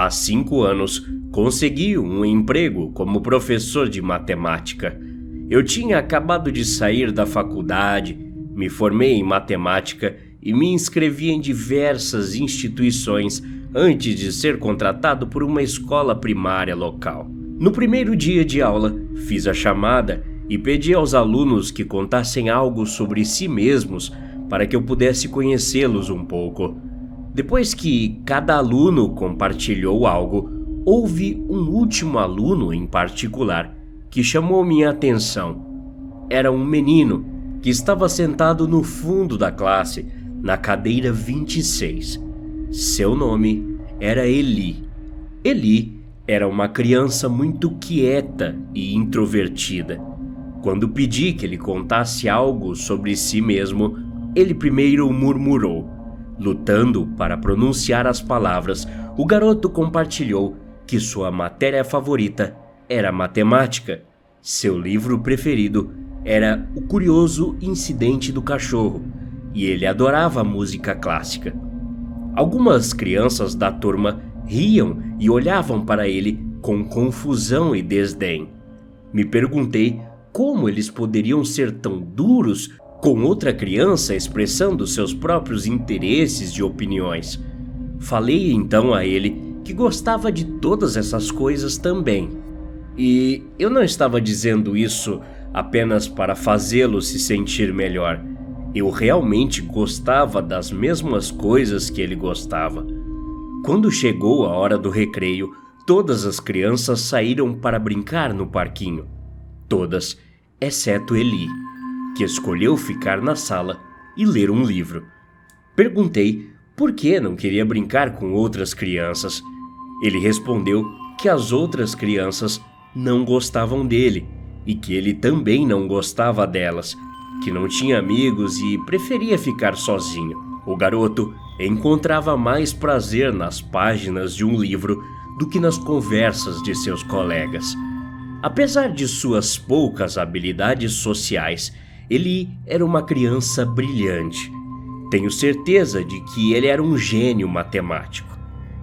Há 5 anos, consegui um emprego como professor de matemática. Eu tinha acabado de sair da faculdade, me formei em matemática e me inscrevi em diversas instituições antes de ser contratado por uma escola primária local. No primeiro dia de aula, fiz a chamada e pedi aos alunos que contassem algo sobre si mesmos para que eu pudesse conhecê-los um pouco. Depois que cada aluno compartilhou algo, houve um último aluno em particular que chamou minha atenção. Era um menino que estava sentado no fundo da classe, na cadeira 26. Seu nome era Eli. Eli era uma criança muito quieta e introvertida. Quando pedi que ele contasse algo sobre si mesmo, ele primeiro murmurou. Lutando para pronunciar as palavras, o garoto compartilhou que sua matéria favorita era matemática. Seu livro preferido era O Curioso Incidente do Cachorro, e ele adorava música clássica. Algumas crianças da turma riam e olhavam para ele com confusão e desdém. Me perguntei como eles poderiam ser tão duros com outra criança expressando seus próprios interesses e opiniões. Falei então a ele que gostava de todas essas coisas também. E eu não estava dizendo isso apenas para fazê-lo se sentir melhor. Eu realmente gostava das mesmas coisas que ele gostava. Quando chegou a hora do recreio, todas as crianças saíram para brincar no parquinho. Todas, exceto Eli, que escolheu ficar na sala e ler um livro. Perguntei por que não queria brincar com outras crianças. Ele respondeu que as outras crianças não gostavam dele e que ele também não gostava delas, que não tinha amigos e preferia ficar sozinho. O garoto encontrava mais prazer nas páginas de um livro do que nas conversas de seus colegas. Apesar de suas poucas habilidades sociais, ele era uma criança brilhante. Tenho certeza de que ele era um gênio matemático.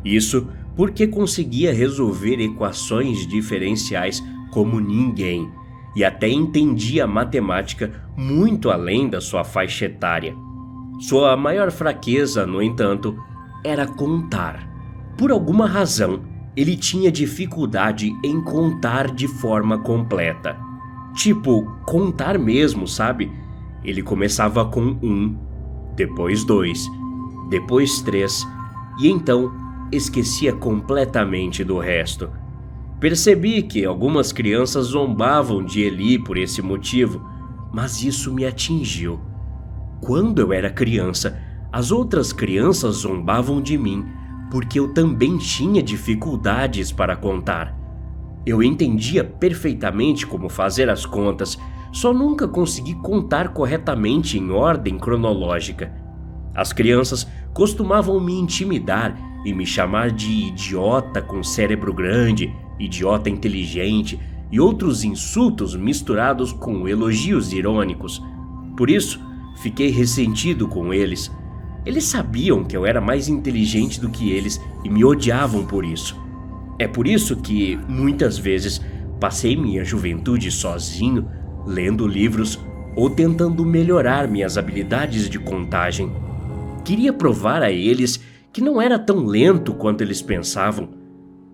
Isso porque conseguia resolver equações diferenciais como ninguém e até entendia matemática muito além da sua faixa etária. Sua maior fraqueza, no entanto, era contar. Por alguma razão, ele tinha dificuldade em contar de forma completa. Tipo, contar mesmo, sabe? Ele começava com 1, depois 2, depois 3 e então esquecia completamente do resto. Percebi que algumas crianças zombavam de Eli por esse motivo, mas isso me atingiu. Quando eu era criança, as outras crianças zombavam de mim porque eu também tinha dificuldades para contar. Eu entendia perfeitamente como fazer as contas, só nunca consegui contar corretamente em ordem cronológica. As crianças costumavam me intimidar e me chamar de idiota com cérebro grande, idiota inteligente e outros insultos misturados com elogios irônicos. Por isso, fiquei ressentido com eles. Eles sabiam que eu era mais inteligente do que eles e me odiavam por isso. É por isso que, muitas vezes, passei minha juventude sozinho, lendo livros ou tentando melhorar minhas habilidades de contagem. Queria provar a eles que não era tão lento quanto eles pensavam.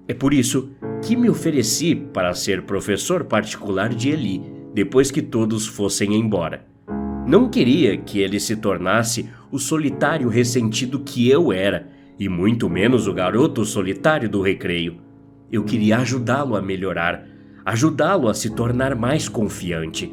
É por isso que me ofereci para ser professor particular de Eli, depois que todos fossem embora. Não queria que ele se tornasse o solitário ressentido que eu era, e muito menos o garoto solitário do recreio. Eu queria ajudá-lo a melhorar, ajudá-lo a se tornar mais confiante.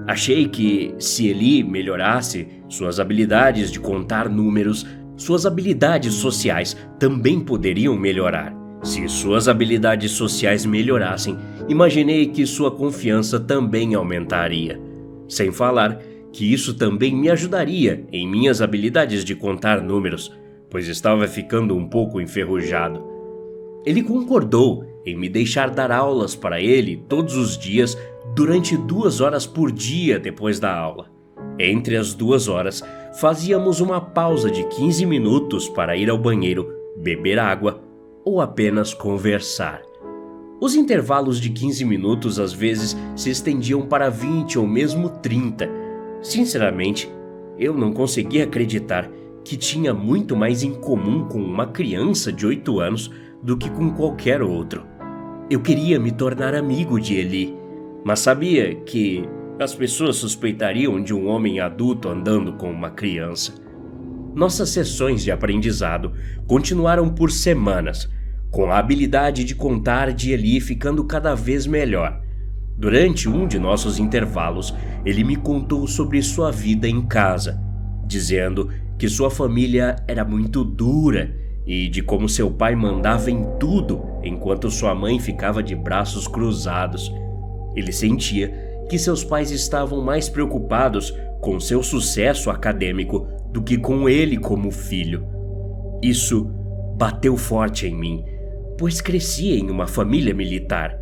Achei que, se Eli melhorasse suas habilidades de contar números, suas habilidades sociais também poderiam melhorar. Se suas habilidades sociais melhorassem, imaginei que sua confiança também aumentaria. Sem falar que isso também me ajudaria em minhas habilidades de contar números, pois estava ficando um pouco enferrujado. Ele concordou em me deixar dar aulas para ele todos os dias durante 2 horas por dia depois da aula. Entre as 2 horas, fazíamos uma pausa de 15 minutos para ir ao banheiro, beber água ou apenas conversar. Os intervalos de 15 minutos às vezes se estendiam para 20 ou mesmo 30. Sinceramente, eu não conseguia acreditar que tinha muito mais em comum com uma criança de 8 anos do que com qualquer outro. Eu queria me tornar amigo de Eli, mas sabia que as pessoas suspeitariam de um homem adulto andando com uma criança. Nossas sessões de aprendizado continuaram por semanas, com a habilidade de contar de Eli ficando cada vez melhor. Durante um de nossos intervalos, ele me contou sobre sua vida em casa, dizendo que sua família era muito dura e de como seu pai mandava em tudo enquanto sua mãe ficava de braços cruzados. Ele sentia que seus pais estavam mais preocupados com seu sucesso acadêmico do que com ele como filho. Isso bateu forte em mim, pois cresci em uma família militar.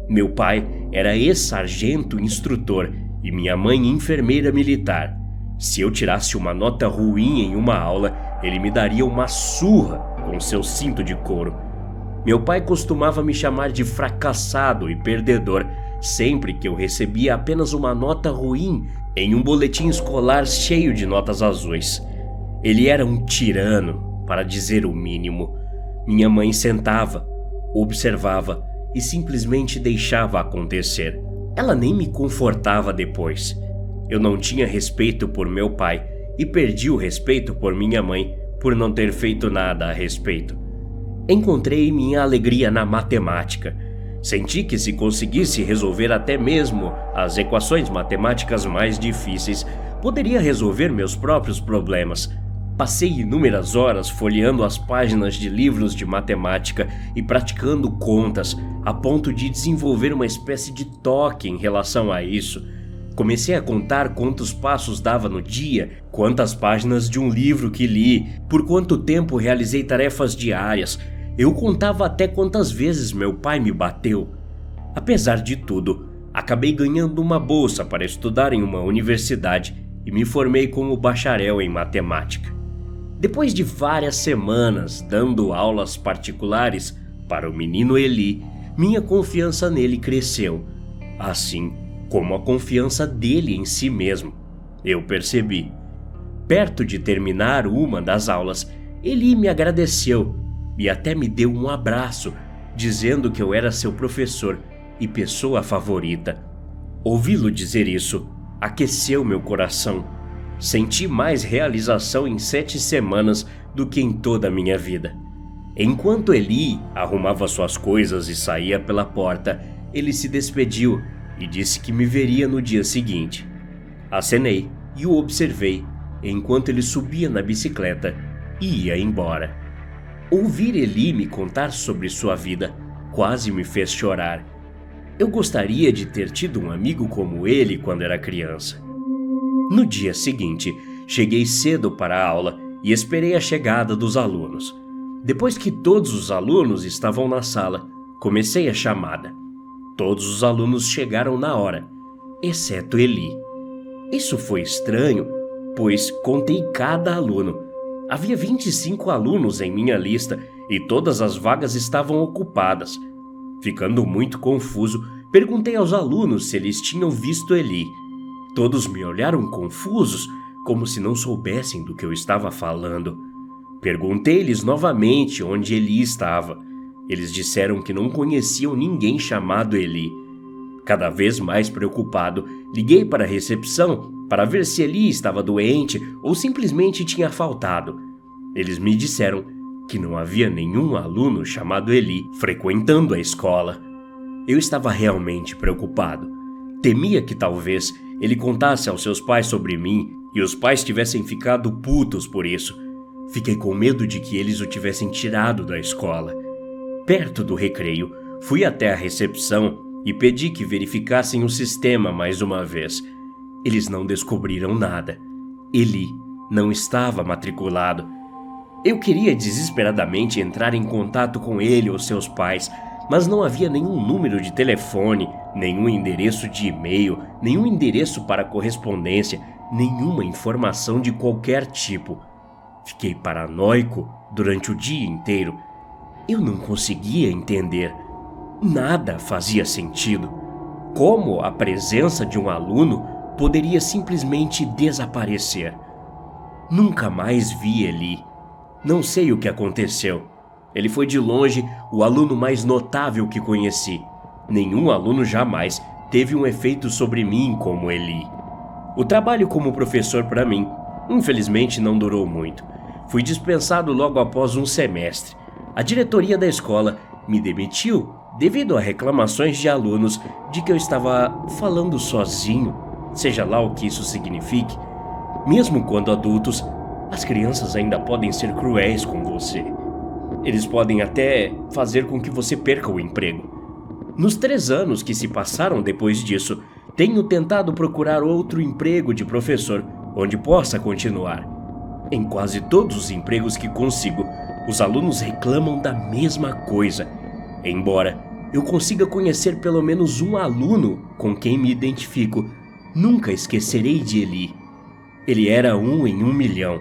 Meu pai era ex-sargento instrutor e minha mãe enfermeira militar. Se eu tirasse uma nota ruim em uma aula, ele me daria uma surra com seu cinto de couro. Meu pai costumava me chamar de fracassado e perdedor sempre que eu recebia apenas uma nota ruim em um boletim escolar cheio de notas azuis. Ele era um tirano, para dizer o mínimo. Minha mãe sentava, observava e simplesmente deixava acontecer. Ela nem me confortava depois. Eu não tinha respeito por meu pai e perdi o respeito por minha mãe por não ter feito nada a respeito. Encontrei minha alegria na matemática. Senti que se conseguisse resolver até mesmo as equações matemáticas mais difíceis, poderia resolver meus próprios problemas. Passei inúmeras horas folheando as páginas de livros de matemática e praticando contas, a ponto de desenvolver uma espécie de toque em relação a isso. Comecei a contar quantos passos dava no dia, quantas páginas de um livro que li, por quanto tempo realizei tarefas diárias. Eu contava até quantas vezes meu pai me bateu. Apesar de tudo, acabei ganhando uma bolsa para estudar em uma universidade e me formei como bacharel em matemática. Depois de várias semanas dando aulas particulares para o menino Eli, minha confiança nele cresceu, assim como a confiança dele em si mesmo. Eu percebi. Perto de terminar uma das aulas, Eli me agradeceu e até me deu um abraço, dizendo que eu era seu professor e pessoa favorita. Ouvi-lo dizer isso aqueceu meu coração. Senti mais realização em 7 semanas do que em toda a minha vida. Enquanto Eli arrumava suas coisas e saía pela porta, ele se despediu e disse que me veria no dia seguinte. Acenei e o observei enquanto ele subia na bicicleta e ia embora. Ouvir Eli me contar sobre sua vida quase me fez chorar. Eu gostaria de ter tido um amigo como ele quando era criança. No dia seguinte, cheguei cedo para a aula e esperei a chegada dos alunos. Depois que todos os alunos estavam na sala, comecei a chamada. Todos os alunos chegaram na hora, exceto Eli. Isso foi estranho, pois contei cada aluno. Havia 25 alunos em minha lista e todas as vagas estavam ocupadas. Ficando muito confuso, perguntei aos alunos se eles tinham visto Eli. Todos me olharam confusos, como se não soubessem do que eu estava falando. Perguntei-lhes novamente onde Eli estava. Eles disseram que não conheciam ninguém chamado Eli. Cada vez mais preocupado, liguei para a recepção para ver se Eli estava doente ou simplesmente tinha faltado. Eles me disseram que não havia nenhum aluno chamado Eli frequentando a escola. Eu estava realmente preocupado. Temia que talvez ele contasse aos seus pais sobre mim e os pais tivessem ficado putos por isso. Fiquei com medo de que eles o tivessem tirado da escola. Perto do recreio, fui até a recepção e pedi que verificassem o sistema mais uma vez. Eles não descobriram nada. Eli não estava matriculado. Eu queria desesperadamente entrar em contato com ele ou seus pais, mas não havia nenhum número de telefone, nenhum endereço de e-mail, nenhum endereço para correspondência, nenhuma informação de qualquer tipo. Fiquei paranoico durante o dia inteiro. Eu não conseguia entender. Nada fazia sentido. Como a presença de um aluno poderia simplesmente desaparecer? Nunca mais vi Eli. Não sei o que aconteceu. Ele foi de longe o aluno mais notável que conheci. Nenhum aluno jamais teve um efeito sobre mim como Eli. O trabalho como professor para mim, infelizmente, não durou muito. Fui dispensado logo após um semestre. A diretoria da escola me demitiu devido a reclamações de alunos de que eu estava falando sozinho, seja lá o que isso signifique. Mesmo quando adultos, as crianças ainda podem ser cruéis com você. Eles podem até fazer com que você perca o emprego. Nos 3 anos que se passaram depois disso, tenho tentado procurar outro emprego de professor onde possa continuar. Em quase todos os empregos que consigo, os alunos reclamam da mesma coisa. Embora eu consiga conhecer pelo menos um aluno com quem me identifico, nunca esquecerei de Eli. Ele era 1 em 1 milhão.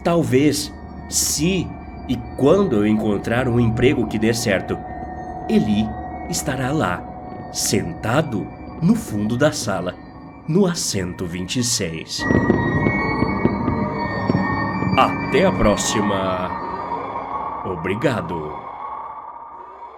Talvez, se e quando eu encontrar um emprego que dê certo, Eli estará lá, sentado no fundo da sala, no assento 26. Até a próxima. Obrigado.